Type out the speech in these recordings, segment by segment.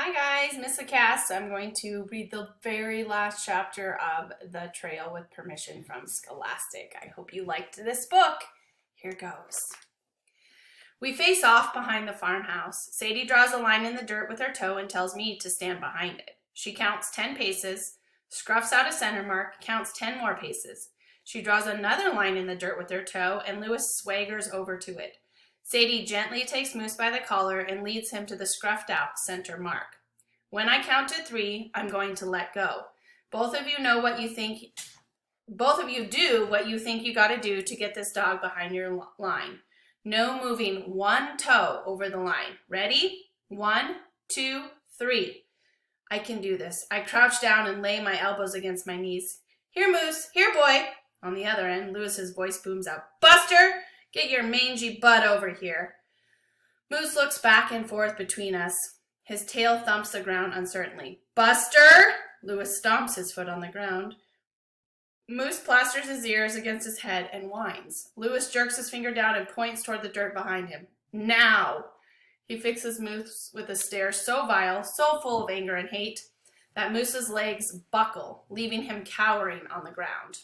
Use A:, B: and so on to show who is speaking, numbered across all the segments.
A: Hi guys, Miss Cass. I'm going to read the very last chapter of The Trail with permission from Scholastic. I hope you liked this book. Here goes. We face off behind the farmhouse. Sadie draws a line in the dirt with her toe and tells me to stand behind it. She counts 10 paces, scruffs out a center mark, counts 10 more paces. She draws another line in the dirt with her toe and Lewis swaggers over to it. Sadie gently takes Moose by the collar and leads him to the scruffed out center mark. When I count to 3, I'm going to let go. Both of you do what you think you got to do to get this dog behind your line. No moving one toe over the line. Ready? 1, 2, 3. I can do this. I crouch down and lay my elbows against my knees. Here, Moose. Here, boy. On the other end, Lewis's voice booms out. Buster! Get your mangy butt over here. Moose looks back and forth between us. His tail thumps the ground uncertainly. Buster! Lewis stomps his foot on the ground. Moose plasters his ears against his head and whines. Lewis jerks his finger down and points toward the dirt behind him. Now! He fixes Moose with a stare so vile, so full of anger and hate, that Moose's legs buckle, leaving him cowering on the ground.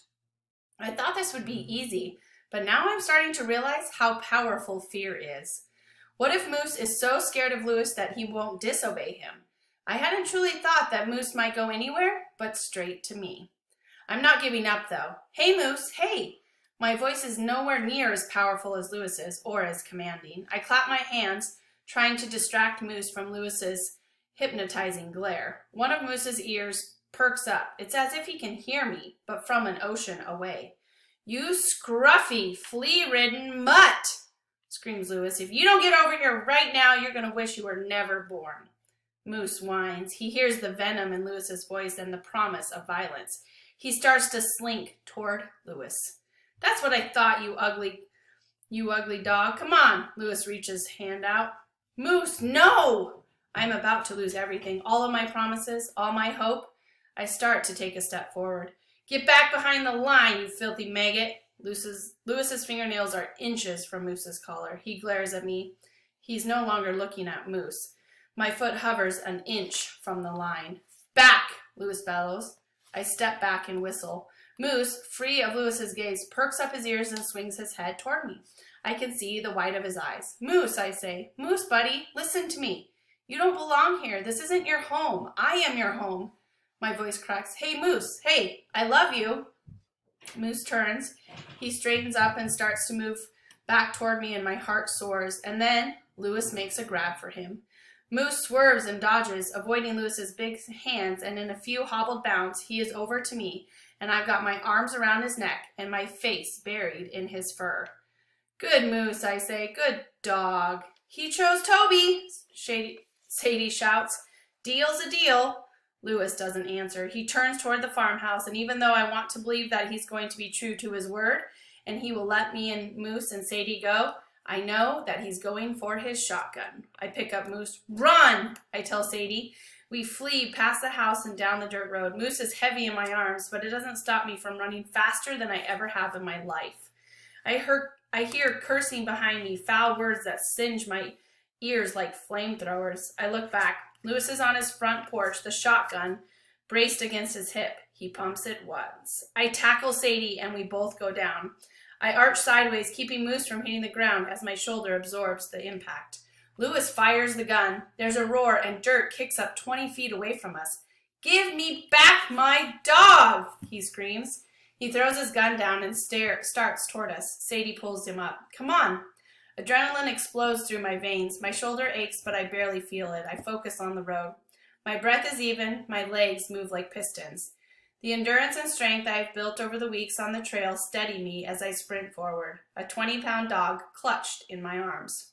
A: I thought this would be easy, but now I'm starting to realize how powerful fear is. What if Moose is so scared of Lewis that he won't disobey him? I hadn't truly thought that Moose might go anywhere but straight to me. I'm not giving up, though. Hey, Moose, hey! My voice is nowhere near as powerful as Lewis's or as commanding. I clap my hands, trying to distract Moose from Lewis's hypnotizing glare. One of Moose's ears perks up. It's as if he can hear me, but from an ocean away. You scruffy, flea-ridden mutt! Screams Lewis. If you don't get over here right now, you're going to wish you were never born. Moose whines. He hears the venom in Lewis's voice and the promise of violence. He starts to slink toward Lewis. That's what I thought, you ugly dog. Come on. Lewis reaches hand out. Moose, no! I'm about to lose everything. All of my promises, all my hope. I start to take a step forward. Get back behind the line, you filthy maggot. Lewis's fingernails are inches from Moose's collar. He glares at me. He's no longer looking at Moose. My foot hovers an inch from the line. Back, Lewis bellows. I step back and whistle. Moose, free of Lewis's gaze, perks up his ears and swings his head toward me. I can see the white of his eyes. Moose, I say. Moose, buddy, listen to me. You don't belong here. This isn't your home. I am your home. My voice cracks. Hey, Moose. Hey, I love you. Moose turns. He straightens up and starts to move back toward me and my heart soars. And then Lewis makes a grab for him. Moose swerves and dodges, avoiding Lewis's big hands, and in a few hobbled bounds, he is over to me, and I've got my arms around his neck and my face buried in his fur. Good Moose, I say. Good dog. He chose Toby, Sadie shouts. Deal's a deal. Lewis doesn't answer. He turns toward the farmhouse, and even though I want to believe that he's going to be true to his word, and he will let me and Moose and Sadie go, I know that he's going for his shotgun. I pick up Moose. Run, I tell Sadie. We flee past the house and down the dirt road. Moose is heavy in my arms, but it doesn't stop me from running faster than I ever have in my life. I hear cursing behind me, foul words that singe my ears like flamethrowers. I look back. Lewis is on his front porch, the shotgun braced against his hip. He pumps it once. I tackle Sadie, and we both go down. I arch sideways, keeping Moose from hitting the ground as my shoulder absorbs the impact. Lewis fires the gun. There's a roar, and dirt kicks up 20 feet away from us. Give me back my dog, he screams. He throws his gun down and starts toward us. Sadie pulls him up. Come on. Adrenaline explodes through my veins. My shoulder aches, but I barely feel it. I focus on the road. My breath is even. My legs move like pistons. The endurance and strength I have built over the weeks on the trail steady me as I sprint forward, a 20-pound dog clutched in my arms.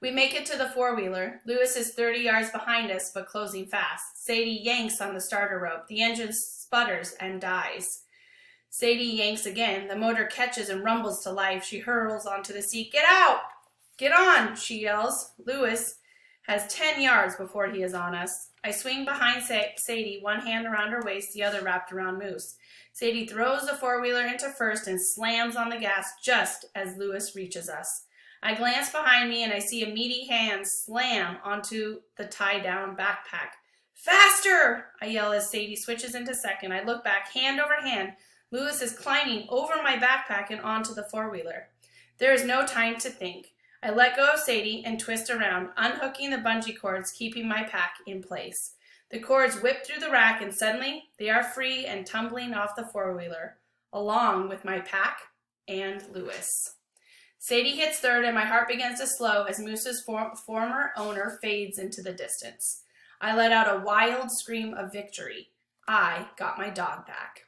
A: We make it to the four-wheeler. Lewis is 30 yards behind us, but closing fast. Sadie yanks on the starter rope. The engine sputters and dies. Sadie yanks again. The motor catches and rumbles to life. She hurls onto the seat. Get out! Get on, she yells. Lewis has 10 yards before he is on us. I swing behind Sadie, one hand around her waist, the other wrapped around Moose. Sadie throws the four-wheeler into first and slams on the gas just as Lewis reaches us. I glance behind me and I see a meaty hand slam onto the tie-down backpack. Faster! I yell as Sadie switches into second. I look back, hand over hand. Lewis is climbing over my backpack and onto the four-wheeler. There is no time to think. I let go of Sadie and twist around, unhooking the bungee cords, keeping my pack in place. The cords whip through the rack and suddenly they are free and tumbling off the four-wheeler, along with my pack and Lewis. Sadie hits third and my heart begins to slow as Moose's former owner fades into the distance. I let out a wild scream of victory. I got my dog back.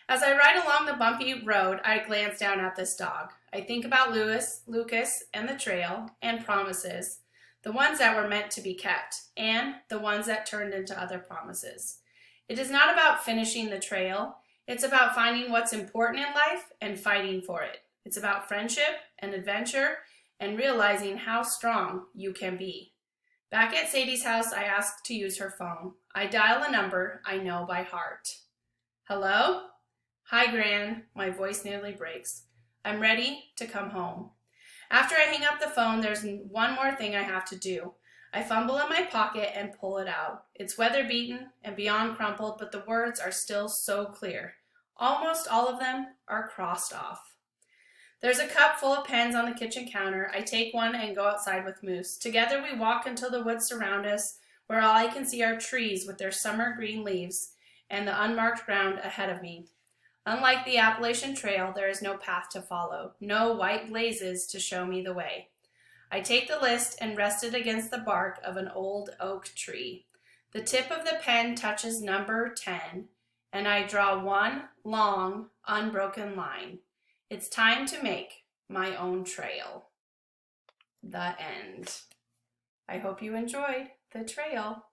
A: As I ride along the bumpy road, I glance down at this dog. I think about Lucas, and the trail, and promises, the ones that were meant to be kept, and the ones that turned into other promises. It is not about finishing the trail. It's about finding what's important in life and fighting for it. It's about friendship and adventure and realizing how strong you can be. Back at Sadie's house, I ask to use her phone. I dial a number I know by heart. Hello? Hi, Gran. My voice nearly breaks. I'm ready to come home. After I hang up the phone, there's one more thing I have to do. I fumble in my pocket and pull it out. It's weather-beaten and beyond crumpled, but the words are still so clear. Almost all of them are crossed off. There's a cup full of pens on the kitchen counter. I take one and go outside with Moose. Together we walk until the woods surround us, where all I can see are trees with their summer green leaves and the unmarked ground ahead of me. Unlike the Appalachian Trail, there is no path to follow, no white blazes to show me the way. I take the list and rest it against the bark of an old oak tree. The tip of the pen touches number 10, and I draw one long, unbroken line. It's time to make my own trail. The end. I hope you enjoyed the trail.